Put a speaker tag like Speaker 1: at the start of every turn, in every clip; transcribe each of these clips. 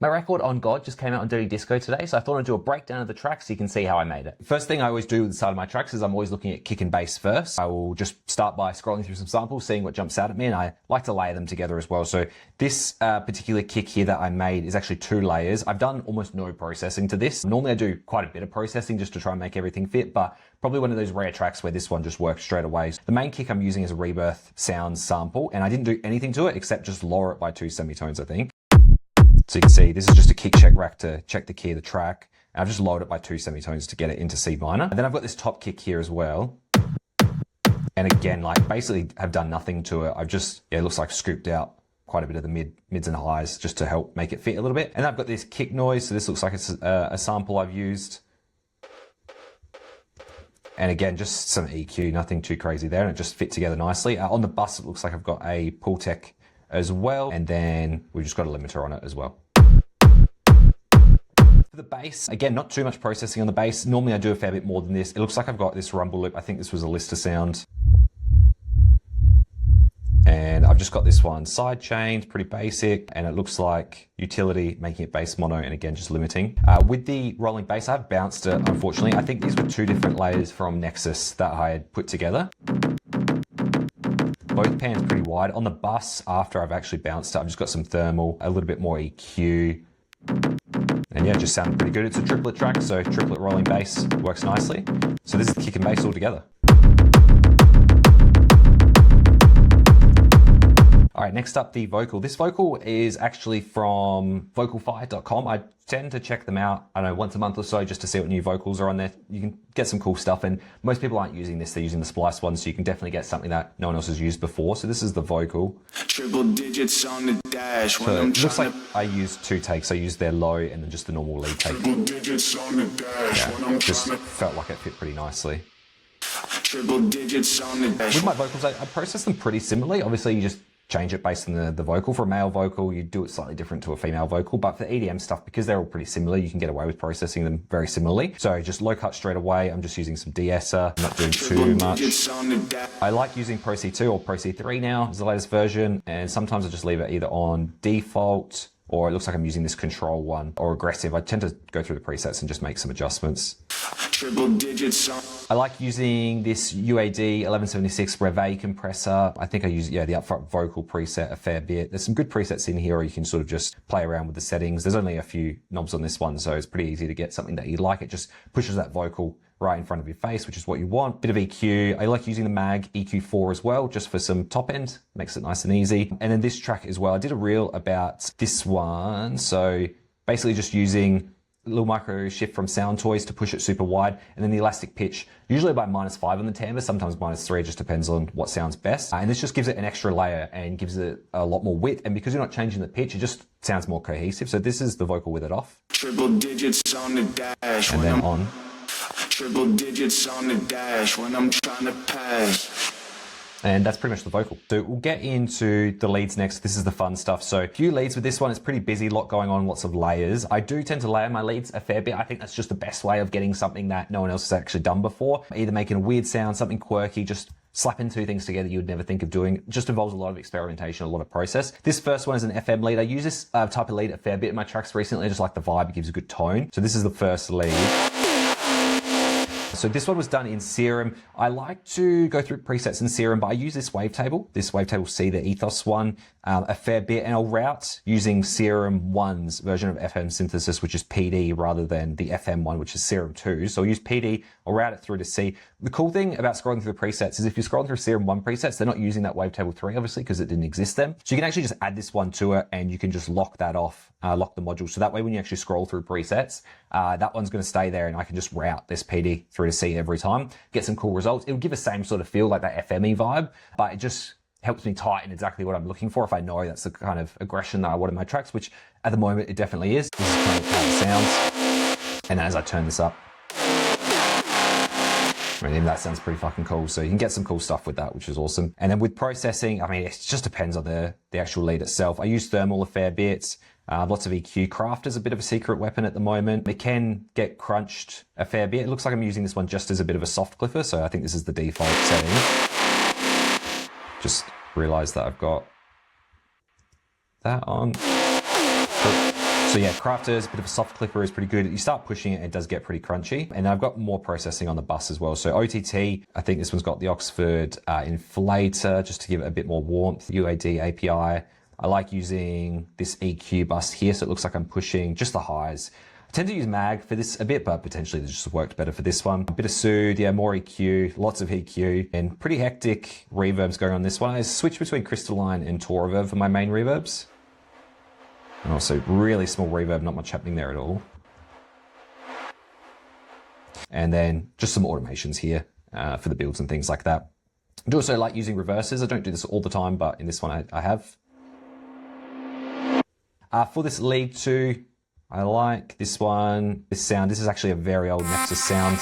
Speaker 1: My record on God just came out on Dirty Disco today, so I thought I'd do a breakdown of the track so you can see how I made it. First thing I always do with the start of my tracks is I'm always looking at kick and bass first. I will just start by scrolling through some samples, seeing what jumps out at me, and I like to layer them together as well. So this particular kick here that I made is actually 2 layers. I've done almost no processing to this. Normally I do quite a bit of processing just to try and make everything fit, but probably one of those rare tracks where this one just works straight away. The main kick I'm using is a Rebirth Sounds sample, and I didn't do anything to it except just lower it by 2 semitones, I think. So you can see this is just a kick check rack to check the key of the track. And I've just lowered it by 2 semitones to get it into C minor. And then I've got this top kick here as well. And again, like basically have done nothing to it. I've just, it looks like scooped out quite a bit of the mids and highs just to help make it fit a little bit. And I've got this kick noise. So this looks like it's a sample I've used. And again, just some EQ, nothing too crazy there. And it just fit together nicely. On the bus, it looks like I've got a pull tech as well, and then we've just got a limiter on it as well. For the bass, again, not too much processing on the bass. Normally I do a fair bit more than this. It looks like I've got this rumble loop. I think this was a Lister sound. And I've just got this one side chained, pretty basic, and it looks like utility, making it bass mono, and again, just limiting. With the rolling bass, I've bounced it, unfortunately. I think these were 2 different layers from Nexus that I had put together. Both pans pretty wide. On the bus, after I've actually bounced it, I've just got some thermal, a little bit more EQ. And yeah, it just sounded pretty good. It's a triplet track, so triplet rolling bass works nicely. So this is the kick and bass all together. All right, next up, the vocal. This vocal is actually from vocalfire.com. I tend to check them out, I don't know, once a month or so just to see what new vocals are on there. You can get some cool stuff, and most people aren't using this. They're using the splice one, so you can definitely get something that no one else has used before. So this is the vocal.
Speaker 2: Triple digits on the dash.
Speaker 1: So it looks like I used 2 takes. I used their low and then just the normal lead take.
Speaker 2: Triple digits on the dash.
Speaker 1: Yeah, just felt like it fit pretty nicely.
Speaker 2: Triple digits on the dash.
Speaker 1: With my vocals, I process them pretty similarly. Obviously, you just change it based on the vocal. For a male vocal, you do it slightly different to a female vocal, but for the EDM stuff, because they're all pretty similar, you can get away with processing them very similarly. So just low cut straight away. I'm just using some de-esser, I'm not doing too much. I like using Pro C2 or Pro C3 now as the latest version, and sometimes I just leave it either on default, or it looks like I'm using this control one, or aggressive. I tend to go through the presets and just make some adjustments.
Speaker 2: Triple digits on.
Speaker 1: I like using this UAD 1176 Reveille compressor. I think I use, the upfront vocal preset a fair bit. There's some good presets in here, or you can sort of just play around with the settings. There's only a few knobs on this one, so it's pretty easy to get something that you like. It just pushes that vocal right in front of your face, which is what you want. Bit of EQ. I like using the Mag EQ4 as well, just for some top end. Makes it nice and easy. And then this track as well. I did a reel about this one. So basically just using a little micro shift from Sound Toys to push it super wide, and then the elastic pitch, usually by -5 on the timbre, sometimes -3, just depends on what sounds best. And this just gives it an extra layer and gives it a lot more width, and because you're not changing the pitch, it just sounds more cohesive. So this is the vocal with it off.
Speaker 2: Triple digits on the dash.
Speaker 1: And then on.
Speaker 2: Triple digits on the dash when I'm trying to pass.
Speaker 1: And that's pretty much the vocal. So we'll get into the leads next. This is the fun stuff. So a few leads with this one. It's pretty busy, a lot going on, lots of layers. I do tend to layer my leads a fair bit. I think that's just the best way of getting something that no one else has actually done before. Either making a weird sound, something quirky, just slapping 2 things together you would never think of doing. It just involves a lot of experimentation, a lot of process. This first one is an FM lead. I use this type of lead a fair bit in my tracks recently. I just like the vibe. It gives a good tone. So this is the first lead. So this one was done in Serum. I like to go through presets in Serum, but I use this wavetable C, the Ethos one, a fair bit, and I'll route using Serum 1's version of FM synthesis, which is PD, rather than the FM one, which is Serum 2. So I'll use PD, I'll route it through to C. The cool thing about scrolling through the presets is if you're scrolling through Serum 1 presets, they're not using that Wavetable 3, obviously, because it didn't exist then. So you can actually just add this one to it, and you can just lock that off, lock the module. So that way, when you actually scroll through presets, that one's going to stay there, and I can just route this PD through to C every time, get some cool results. It will give the same sort of feel, like that FME vibe, but it just helps me tighten exactly what I'm looking for if I know that's the kind of aggression that I want in my tracks, which at the moment it definitely is. This is kind of how it sounds. And as I turn this up, I mean, that sounds pretty fucking cool. So you can get some cool stuff with that, which is awesome. And then with processing, I mean, it just depends on the actual lead itself. I use thermal a fair bit. Lots of EQ. Craft is a bit of a secret weapon at the moment. It can get crunched a fair bit. It looks like I'm using this one just as a bit of a soft clipper, so I think this is the default setting. Just realized that I've got that on. So yeah, Crafter's a bit of a soft clipper is pretty good. You start pushing it, it does get pretty crunchy. And I've got more processing on the bus as well. So OTT, I think this one's got the Oxford inflator just to give it a bit more warmth. UAD API. I like using this EQ bus here, so it looks like I'm pushing just the highs. I tend to use mag for this a bit, but potentially this just worked better for this one. A bit of Soothe, yeah, more EQ, lots of EQ, and pretty hectic reverbs going on this one. I switch between Crystalline and Tor Reverb for my main reverbs. And also really small reverb, not much happening there at all. And then just some automations here for the builds and things like that. I do also like using reverses. I don't do this all the time, but in this one I have. For this lead 2, I like this one, this sound. This is actually a very old Nexus sound.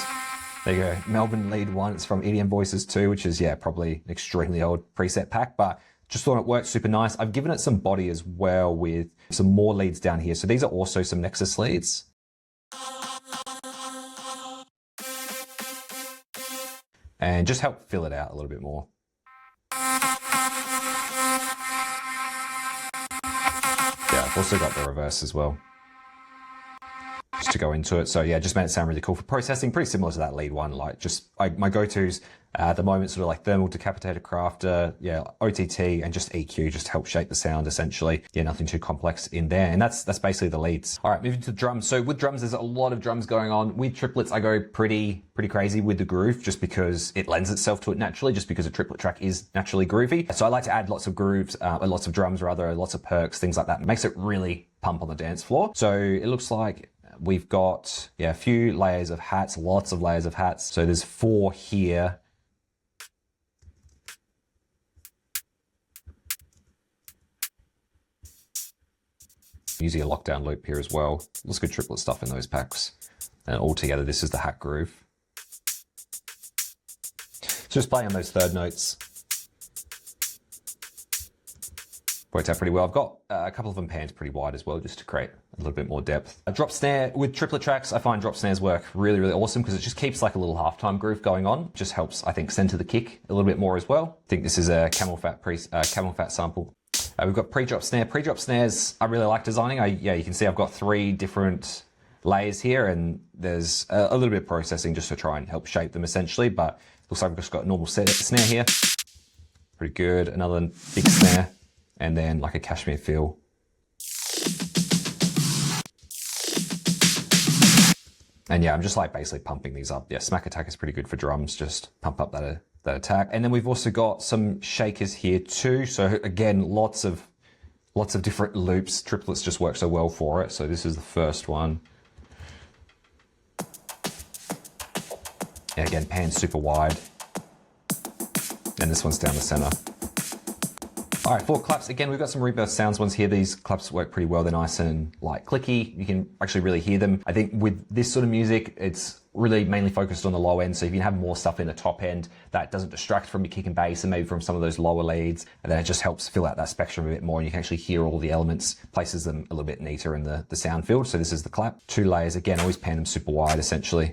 Speaker 1: There you go, Melbourne lead 1. It's from EDM Voices 2, which is, yeah, probably an extremely old preset pack, but just thought it worked super nice. I've given it some body as well with some more leads down here. So these are also some Nexus leads. And just help fill it out a little bit more. Yeah, I've also got the reverse as well, just to go into it. So yeah, just made it sound really cool for processing, pretty similar to that lead 1. Like just my go-tos at the moment, sort of like Thermal Decapitator Crafter, yeah, OTT, and just EQ, just to help shape the sound essentially. Yeah, nothing too complex in there. And that's basically the leads. All right, moving to drums. So with drums, there's a lot of drums going on. With triplets, I go pretty crazy with the groove just because it lends itself to it naturally, just because a triplet track is naturally groovy. So I like to add lots of grooves, lots of drums rather, lots of perks, things like that. It makes it really pump on the dance floor. So it looks like we've got, yeah, a few layers of hats, lots of layers of hats. So there's 4 here. Using a lockdown loop here as well. Looks good triplet stuff in those packs. And all together, this is the hat groove. So just playing on those third notes. Worked out pretty well. I've got a couple of them panned pretty wide as well, just to create a little bit more depth. A drop snare with triplet tracks, I find drop snares work really awesome because it just keeps like a little halftime groove going on. Just helps, I think, center the kick a little bit more as well. I think this is a camel fat sample. We've got pre-drop snare. Pre-drop snares I really like designing. Yeah, you can see I've got 3 different layers here, and there's a little bit of processing just to try and help shape them essentially, but looks like I've just got a normal snare here. Pretty good. Another big snare, and then like a cashmere feel. And yeah, I'm just like basically pumping these up. Yeah, smack attack is pretty good for drums. Just pump up that attack. And then we've also got some shakers here too. So again, lots of different loops. Triplets just work so well for it. So this is the first one. And again, pan super wide. And this one's down the center. All right, 4 claps. Again, we've got some reverse sounds ones here. These claps work pretty well. They're nice and like clicky. You can actually really hear them. I think with this sort of music, it's really mainly focused on the low end. So if you have more stuff in the top end, that doesn't distract from your kick and bass and maybe from some of those lower leads. And then it just helps fill out that spectrum a bit more. And you can actually hear all the elements, places them a little bit neater in the sound field. So this is the clap. 2 layers. Again, always pan them super wide essentially.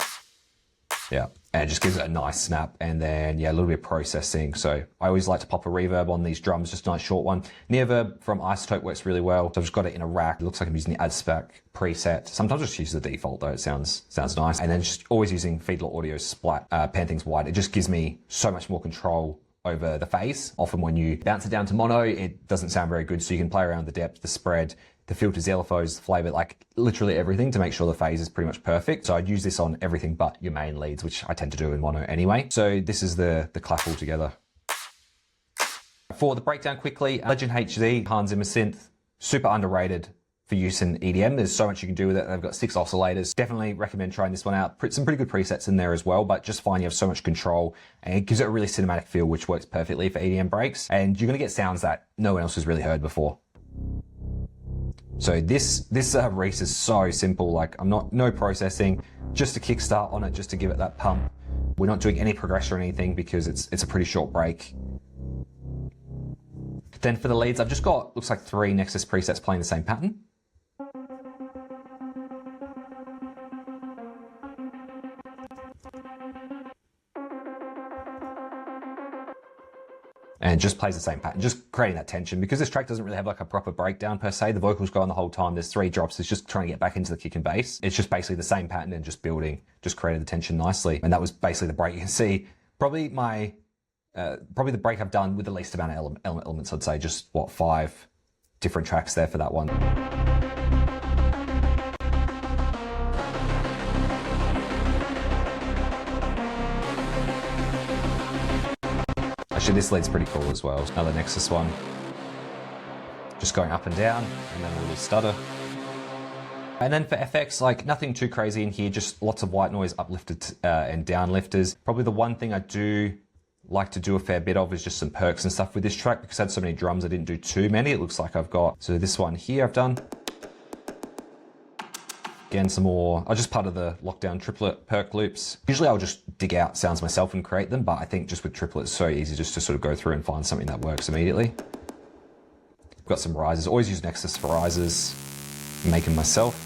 Speaker 1: Yeah, and it just gives it a nice snap, and then yeah, a little bit of processing. So I always like to pop a reverb on these drums, just a nice short one. Nearverb from Isotope works really well. So I've just got it in a rack. It looks like I'm using the AdSpec preset. Sometimes I just use the default though. It sounds nice. And then just always using Feedlot Audio Splat, pan things wide. It just gives me so much more control over the phase. Often when you bounce it down to mono, it doesn't sound very good. So you can play around the depth, the spread, the filters, the LFOs, the flavor, like literally everything to make sure the phase is pretty much perfect. So I'd use this on everything but your main leads, which I tend to do in mono anyway. So this is the clap all together. For the breakdown quickly, Legend HD, Hans Zimmer synth, super underrated for use in EDM. There's so much you can do with it. They've got 6 oscillators. Definitely recommend trying this one out. Some pretty good presets in there as well, but just find you have so much control, and it gives it a really cinematic feel, which works perfectly for EDM breaks. And you're gonna get sounds that no one else has really heard before. So this Reese is so simple. Like no processing, just a kickstart on it, just to give it that pump. We're not doing any progression or anything because it's a pretty short break. Then for the leads, I've just got, looks like 3 Nexus presets playing the same pattern. and it just plays the same pattern, just creating that tension. Because this track doesn't really have like a proper breakdown per se, the vocals go on the whole time, there's 3 drops, it's just trying to get back into the kick and bass. It's just basically the same pattern and just building, just created the tension nicely. And that was basically the break. You can see probably probably the break I've done with the least amount of elements, I'd say. Just what, 5 different tracks there for that one. Actually, this lead's pretty cool as well. Another Nexus one. Just going up and down, and then a little stutter. And then for FX, like nothing too crazy in here, just lots of white noise uplifted and downlifters. Probably the one thing I do like to do a fair bit of is just some perks and stuff with this track, because I had so many drums, I didn't do too many. It looks like I've got, so this one here I've done. Again, some more, I just part of the lockdown triplet perk loops. Usually I'll just dig out sounds myself and create them, but I think just with triplets, it's so easy just to sort of go through and find something that works immediately. I've got some risers, always use Nexus for risers, make them myself.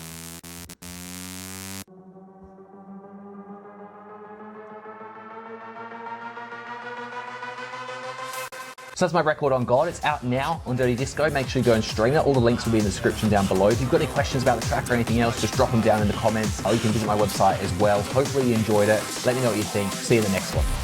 Speaker 1: So that's my record on God. It's out now on Dirty Disco. Make sure you go and stream it. All the links will be in the description down below. If you've got any questions about the track or anything else, just drop them down in the comments. Or you can visit my website as well. Hopefully you enjoyed it. Let me know what you think. See you in the next one.